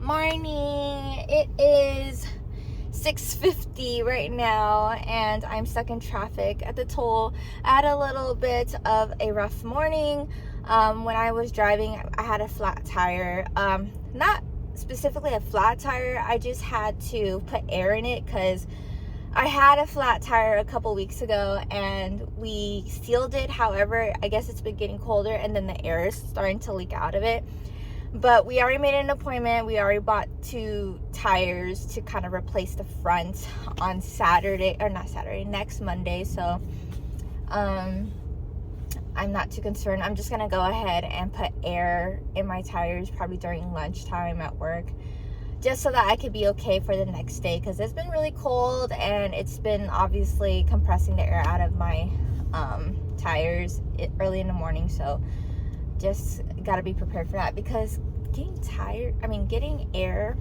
morning. It is 6:50 right now, and I'm stuck in traffic at the toll. I had a little bit of a rough morning. When I was driving, I had a flat tire. Not specifically a flat tire, I just had to put air in it because I had a flat tire a couple weeks ago and we sealed it. However, I guess it's been getting colder and then the air is starting to leak out of it. But we already made an appointment. We already bought 2 tires to kind of replace the front on next Monday. So I'm not too concerned. I'm just gonna go ahead and put air in my tires probably during lunchtime at work, just so that I could be okay for the next day, because it's been really cold and it's been obviously compressing the air out of my tires early in the morning. So just got to be prepared for that, because getting air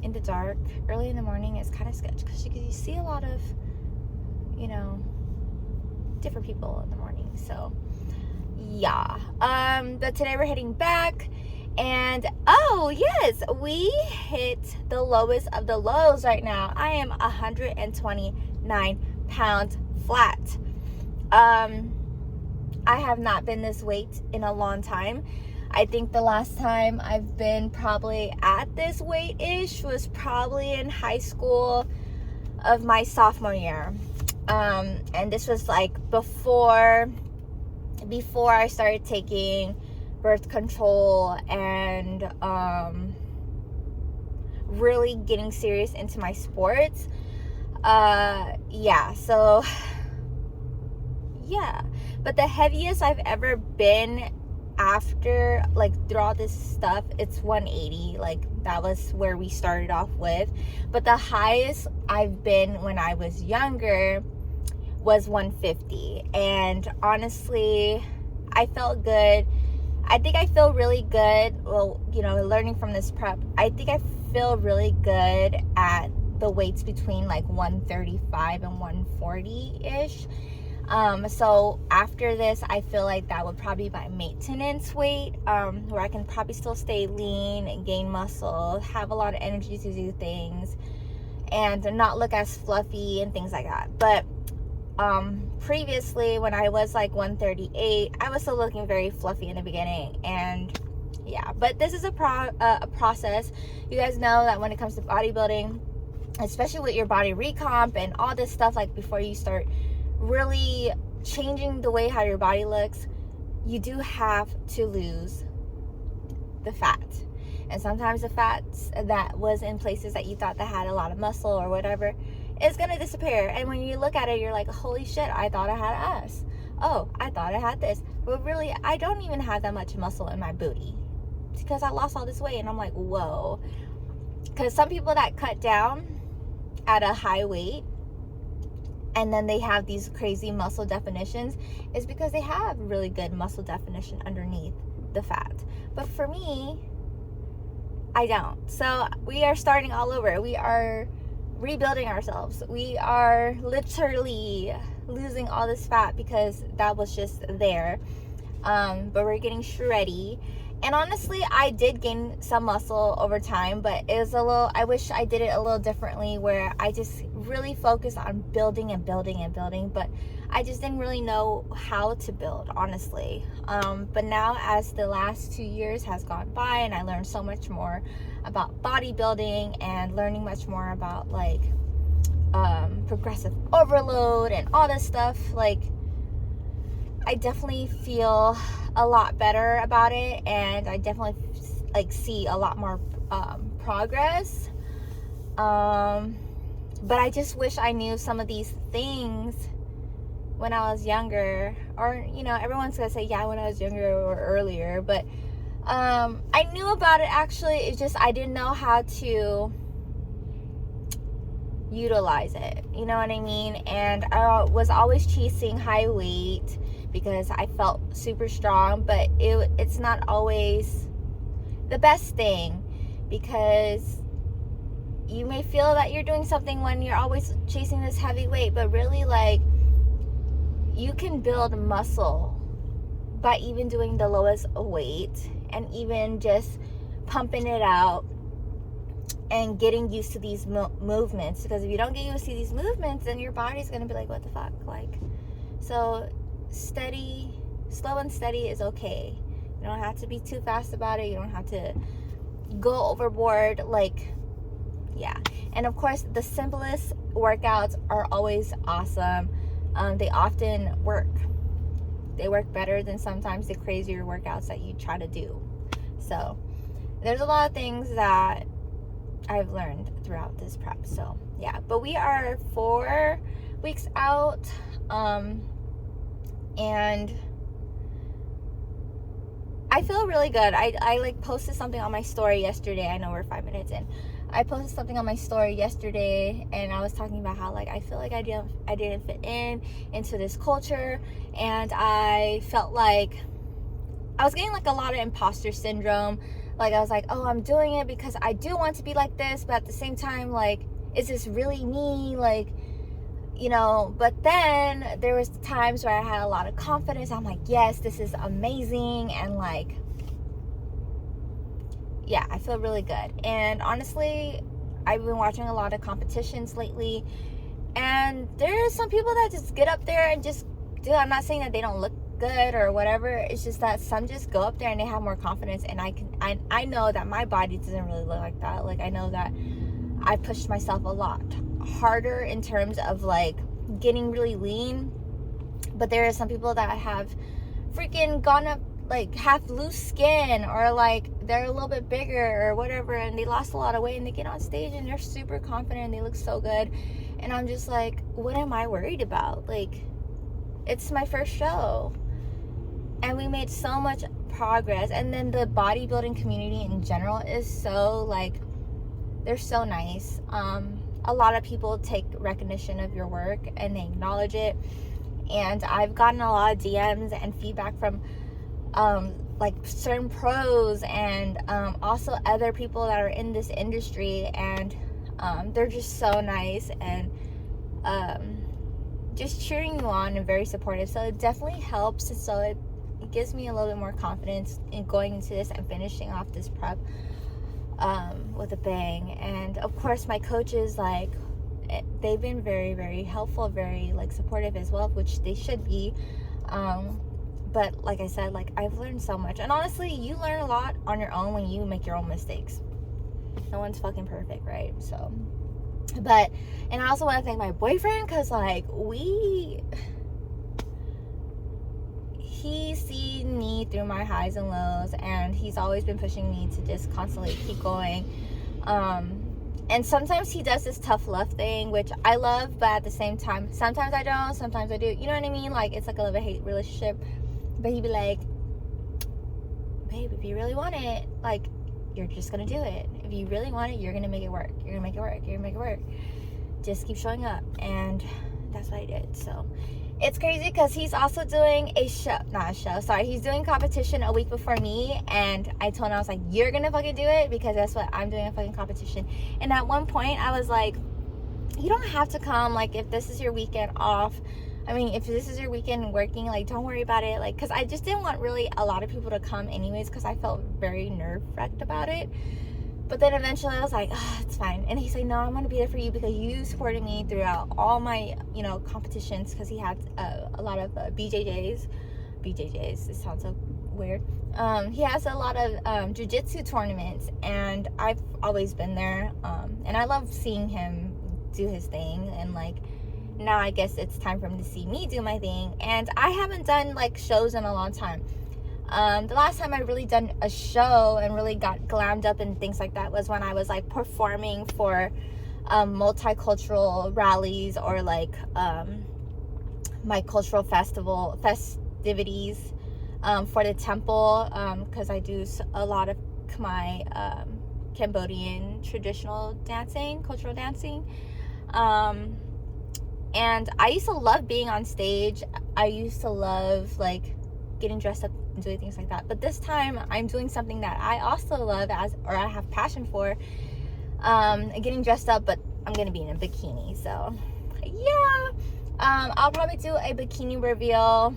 in the dark early in the morning is kind of sketchy, because you see a lot of different people in the morning. So yeah, but today we're heading back. And oh yes, we hit the lowest of the lows right now. I am 129 pounds flat. I have not been this weight in a long time. I think the last time I've been probably at this weight-ish was probably in high school of my sophomore year. And this was like before I started taking birth control and really getting serious into my sports. But the heaviest I've ever been after, like, throughout this stuff, it's 180. Like, that was where we started off with. But the highest I've been when I was younger was 150. And honestly, I felt good. I think I feel really good. Well, learning from this prep, I think I feel really good at the weights between like 135 and 140-ish. So after this, I feel like that would probably be my maintenance weight, where I can probably still stay lean and gain muscle, have a lot of energy to do things, and not look as fluffy and things like that. But previously, when I was like 138, I was still looking very fluffy in the beginning. And yeah, but this is a process. You guys know that when it comes to bodybuilding, especially with your body recomp and all this stuff, like before you start really changing the way how your body looks, you do have to lose the fat. And sometimes the fats that was in places that you thought that had a lot of muscle or whatever is gonna disappear. And when you look at it, you're like, holy shit, I thought I had ass. Oh, I thought I had this. But really, I don't even have that much muscle in my booty, because I lost all this weight. And I'm like, whoa. Because some people that cut down at a high weight and then they have these crazy muscle definitions is because they have really good muscle definition underneath the fat. But for me, I don't. So we are starting all over. We are rebuilding ourselves. We are literally losing all this fat because that was just there. But we're getting shreddy. And honestly, I did gain some muscle over time, but it was I wish I did it a little differently, where I just really focused on building and building and building, but I just didn't really know how to build, honestly. But now, as the last 2 years has gone by and I learned so much more about bodybuilding and learning much more about like progressive overload and all this stuff, like, I definitely feel a lot better about it, and I definitely like see a lot more progress. But I just wish I knew some of these things when I was younger, or everyone's gonna say, yeah, when I was younger or earlier, but I knew about it actually. It's just I didn't know how to utilize it, you know what I mean? And I was always chasing high weight because I felt super strong, but it's not always the best thing, because you may feel that you're doing something when you're always chasing this heavy weight, but really, like, you can build muscle by even doing the lowest weight and even just pumping it out, and getting used to these movements. Because if you don't get used to these movements, then your body's gonna be like, what the fuck? Like, so slow and steady is okay. You don't have to be too fast about it. You don't have to go overboard. Like, yeah. And of course, the simplest workouts are always awesome. They often work. They work better than sometimes the crazier workouts that you try to do. So there's a lot of things that I've learned throughout this prep. So yeah, but we are 4 weeks out, and I feel really good. I like posted something on my story yesterday. I know we're 5 minutes in. I posted something on my story yesterday, and I was talking about how, like, I feel like I didn't fit into this culture, and I felt like I was getting like a lot of imposter syndrome. Like, I was like, oh, I'm doing it because I do want to be like this, but at the same time, like, is this really me? Like, you know. But then there was times where I had a lot of confidence. I'm like, yes, this is amazing, and like, yeah, I feel really good. And honestly, I've been watching a lot of competitions lately, and there's some people that just get up there and just do. I'm not saying that they don't look good or whatever. It's just that some just go up there and they have more confidence, and I know that my body doesn't really look like that. Like, I know that I pushed myself a lot harder in terms of like getting really lean, but there are some people that have freaking gone up, like, have loose skin, or like they're a little bit bigger or whatever, and they lost a lot of weight, and they get on stage and they're super confident and they look so good, and I'm just like, what am I worried about? Like, it's my first show, and we made so much progress. And then the bodybuilding community in general is so, like, they're so nice. A lot of people take recognition of your work and they acknowledge it, and I've gotten a lot of DMs and feedback from like certain pros, and also other people that are in this industry, and they're just so nice, and just cheering you on and very supportive. So it definitely helps. So it gives me a little bit more confidence in going into this and finishing off this prep with a bang. And of course, my coaches, like, they've been very, very helpful, very like supportive as well, which they should be. But like I said, like, I've learned so much, and honestly, you learn a lot on your own when you make your own mistakes. No one's fucking perfect, right? So, but, and I also want to thank my boyfriend, because like, he's seen me through my highs and lows, and he's always been pushing me to just constantly keep going. And sometimes he does this tough love thing, which I love, but at the same time, sometimes I don't, sometimes I do. You know what I mean? Like, it's like a love-hate relationship. But he'd be like, babe, if you really want it, like, you're just gonna do it. If you really want it, you're gonna make it work. You're gonna make it work. You're gonna make it work. Just keep showing up. And that's what I did. So it's crazy, because he's also doing he's doing competition a week before me, and I told him, I was like, you're gonna fucking do it, because that's what I'm doing, a fucking competition. And at one point I was like, you don't have to come, like, if this is your weekend off, if this is your weekend working, like, don't worry about it, like, because I just didn't want really a lot of people to come anyways, because I felt very nerve-wrecked about it. But then eventually I was like, oh, it's fine. And he's like, no, I'm going to be there for you, because you supported me throughout all my, competitions, because he had a lot of BJJs. It sounds so weird. He has a lot of jiu-jitsu tournaments, and I've always been there. And I love seeing him do his thing, and like, now I guess it's time for him to see me do my thing. And I haven't done like shows in a long time. The last time I really done a show and really got glammed up and things like that was when I was like performing for multicultural rallies, or like my cultural festivities for the temple, because I do a lot of Khmer Cambodian traditional dancing, cultural dancing. And I used to love being on stage. I used to love like getting dressed up and doing things like that. But this time I'm doing something that I also love or I have passion for, getting dressed up, but I'm gonna be in a bikini. So yeah, I'll probably do a bikini reveal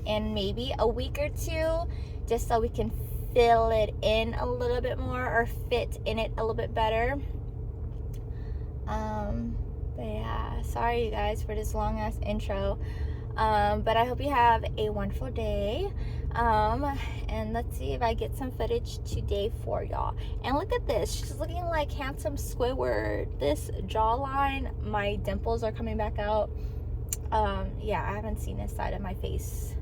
in maybe a week or two, just so we can fill it in a little bit more or fit in it a little bit better. But yeah, sorry you guys for this long ass intro. But I hope you have a wonderful day. And let's see if I get some footage today for y'all. And look at this, she's looking like handsome Squidward. This jawline, my dimples are coming back out. Yeah, I haven't seen this side of my face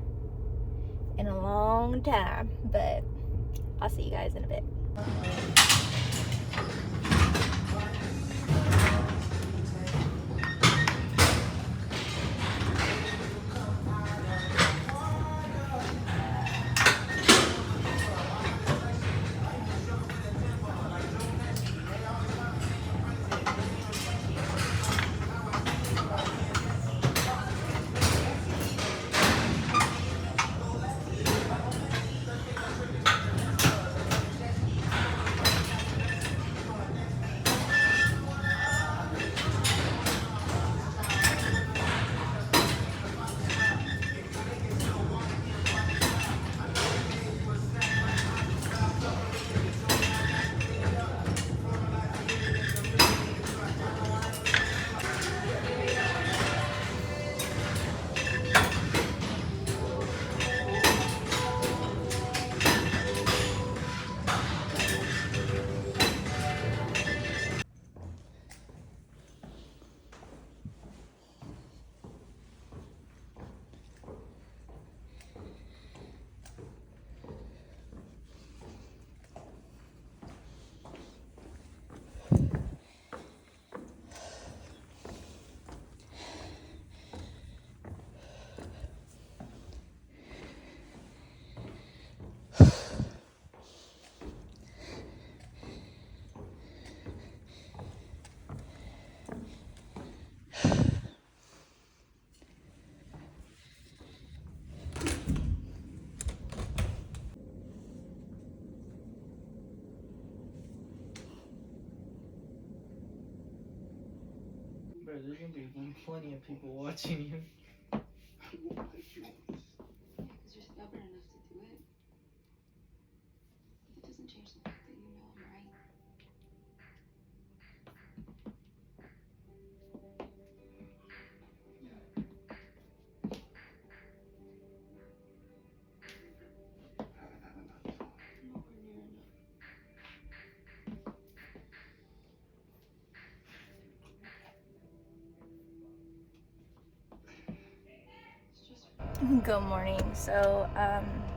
in a long time, but I'll see you guys in a bit. Bro, there's gonna be plenty of people watching you. Why did you want this? Yeah, because you're stubborn enough to do it. But it doesn't change the fact that you know I'm right. Haven't had enough time. Nowhere near enough. It's just Good morning. So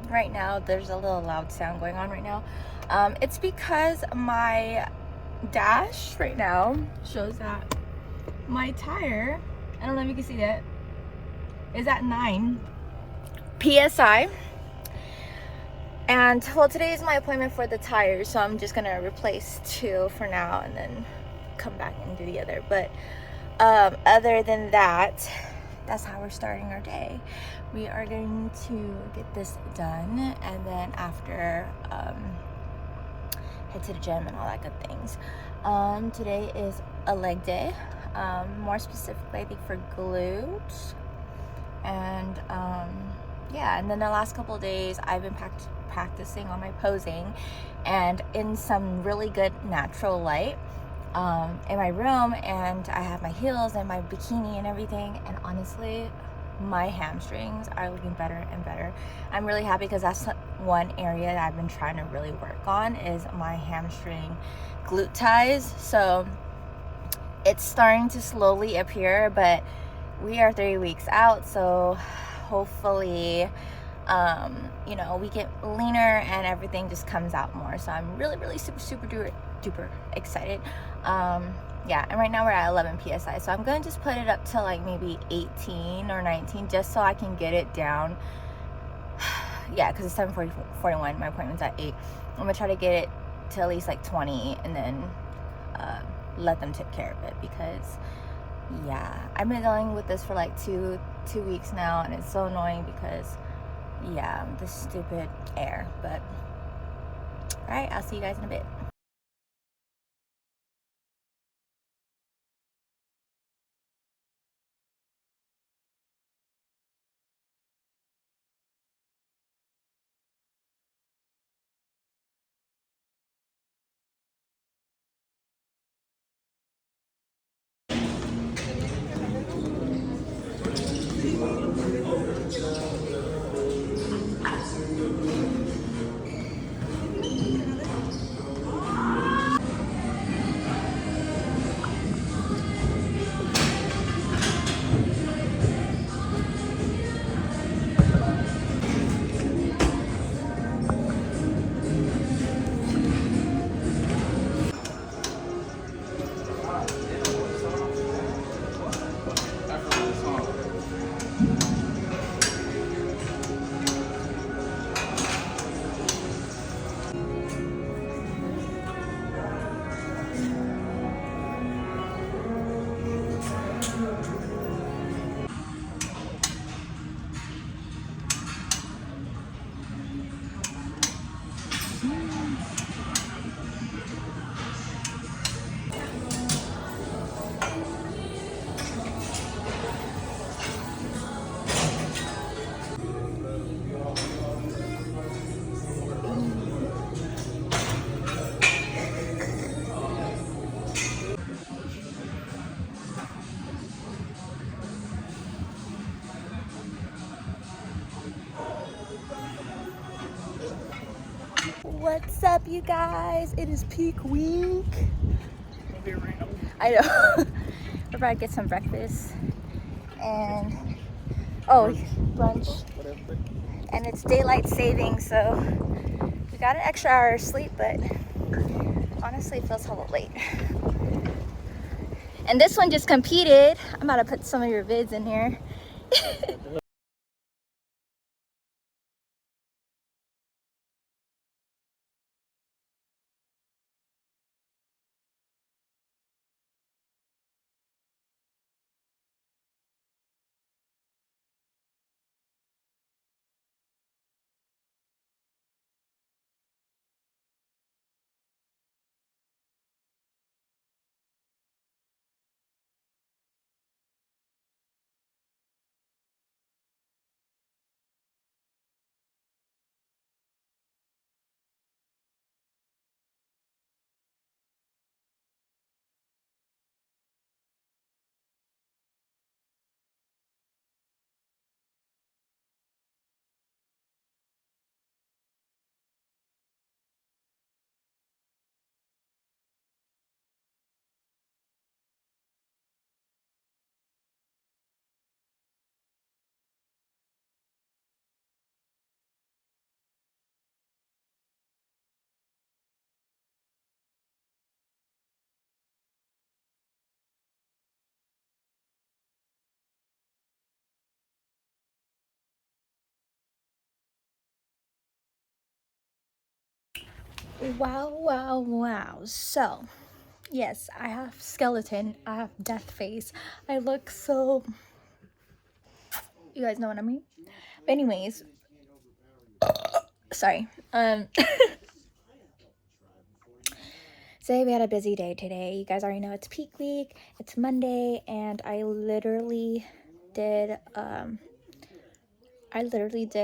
right now there's a little loud sound going on right now. It's because my dash right now shows that my tire, I don't know if you can see that, is at 9 psi. And well, today is my appointment for the tires, so I'm just gonna replace 2 for now and then come back and do the other. But other than that, that's how we're starting our day. We are going to get this done, and then after head to the gym and all that good things. Today is a leg day, more specifically I think for glutes, and yeah, and then the last couple of days I've been practicing on my posing and in some really good natural light in my room, and I have my heels and my bikini and everything, and honestly my hamstrings are looking better and better. I'm really happy because that's one area that I've been trying to really work on, is my hamstring glute ties. So it's starting to slowly appear, but we are 3 weeks out, so hopefully you know, we get leaner and everything just comes out more. So I'm really super duper excited. Yeah, and right now we're at 11 psi, so I'm gonna just put it up to like maybe 18 or 19 just so I can get it down. Yeah, because it's 7:41, my appointment's at 8. I'm gonna try to get it to at least like 20 and then let them take care of it, because yeah, I've been dealing with this for like two weeks now, and it's so annoying because yeah, the stupid air. But all right, I'll see you guys in a bit. What's up, you guys? It is peak week. I know. We're about to get some breakfast and brunch. And it's daylight saving, so we got an extra hour of sleep, but honestly, it feels hella late. And this one just competed. I'm about to put some of your vids in here. Wow. So, yes, I have skeleton. I have death face. I look so... You guys know what I mean? But anyways, sorry. Say we had a busy day today. You guys already know it's peak week. It's Monday, and I literally did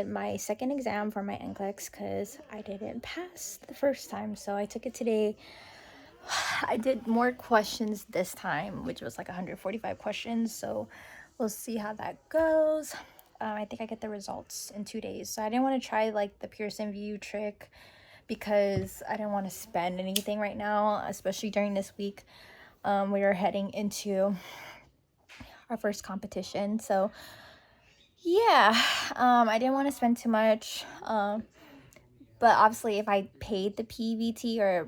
my second exam for my NCLEX because I didn't pass the first time. So I took it today. I did more questions this time, which was like 145 questions. So we'll see how that goes. I think I get the results in 2 days. So I didn't want to try like the Pearson VUE trick because I didn't want to spend anything right now, especially during this week. We are heading into our first competition. So yeah, I didn't want to spend too much. But obviously if I paid the PVT or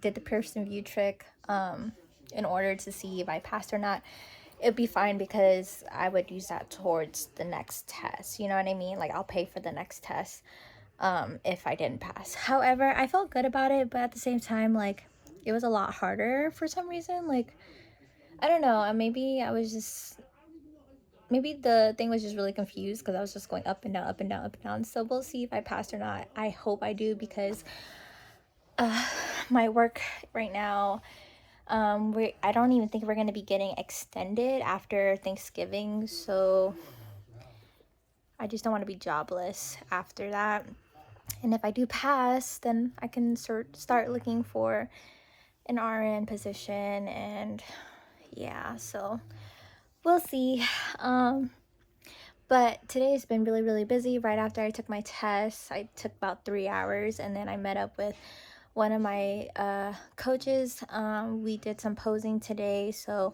did the Pearson VUE trick in order to see if I passed or not, it'd be fine because I would use that towards the next test. You know what I mean? Like I'll pay for the next test if I didn't pass. However, I felt good about it, but at the same time, like it was a lot harder for some reason. Like I don't know, maybe the thing was just really confused because I was just going up and down, up and down, up and down. So we'll see if I passed or not. I hope I do because my work right now, I don't even think we're going to be getting extended after Thanksgiving. So I just don't want to be jobless after that. And if I do pass, then I can start looking for an RN position. And yeah, so we'll see. But today's been really, really busy. Right after I took my test, I took about 3 hours, and then I met up with one of my coaches. We did some posing today. So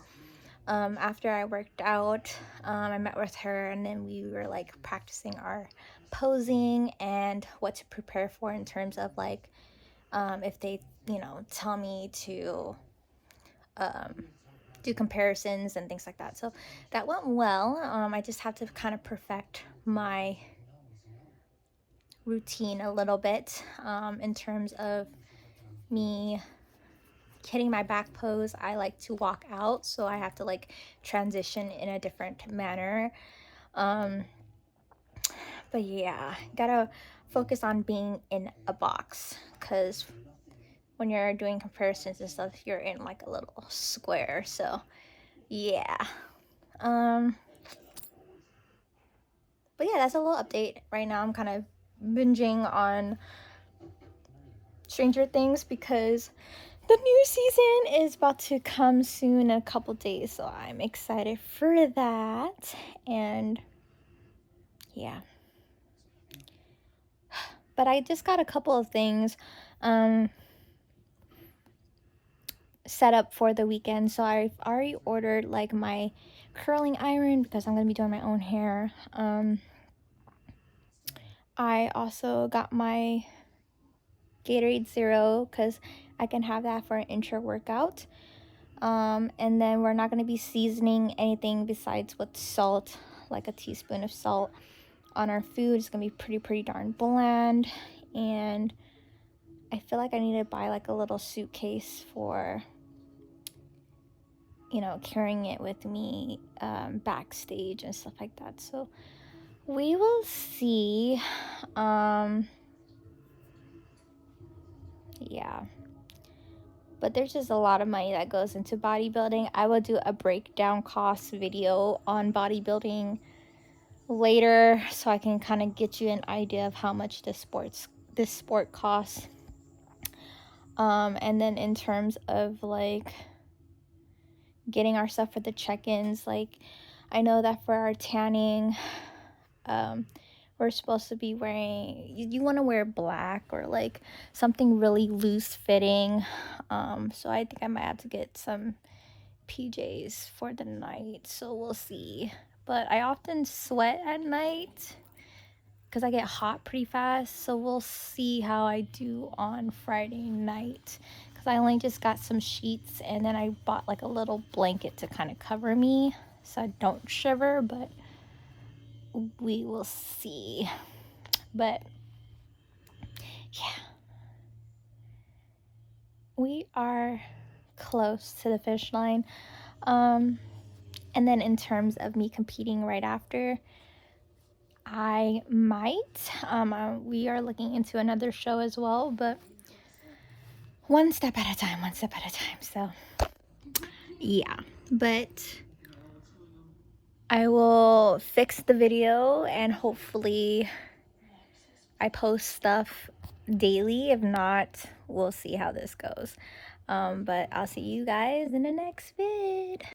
after I worked out, I met with her, and then we were like practicing our posing and what to prepare for in terms of like if they, tell me to do comparisons and things like that. So that went well. I just have to kind of perfect my routine a little bit in terms of me hitting my back pose. I like to walk out, so I have to like transition in a different manner. But yeah, gotta focus on being in a box because when you're doing comparisons and stuff, you're in like a little square. So yeah. But yeah, that's a little update. Right now I'm kind of binging on Stranger Things because the new season is about to come soon in a couple days, so I'm excited for that. And yeah, but I just got a couple of things set up for the weekend. So I've already ordered like my curling iron because I'm gonna be doing my own hair. I also got my Gatorade Zero because I can have that for an intra workout. And then we're not going to be seasoning anything besides with salt, like a teaspoon of salt on our food. It's going to be pretty darn bland. And I feel like I need to buy like a little suitcase for, you know, carrying it with me backstage and stuff like that. So we will see. Yeah. But there's just a lot of money that goes into bodybuilding. I will do a breakdown cost video on bodybuilding later so I can kind of get you an idea of how much this sport costs. And then in terms of like getting our stuff for the check-ins, like I know that for our tanning, we're supposed to be wearing, you want to wear black or like something really loose fitting. So I think I might have to get some PJs for the night, so we'll see. But I often sweat at night because I get hot pretty fast, so we'll see how I do on Friday night because I only just got some sheets and then I bought like a little blanket to kind of cover me so I don't shiver, but we will see. But yeah, we are close to the finish line. And then in terms of me competing right after, I might. We are looking into another show as well, but one step at a time, one step at a time. So yeah, but I will fix the video and hopefully I post stuff daily. If not, we'll see how this goes. But I'll see you guys in the next vid.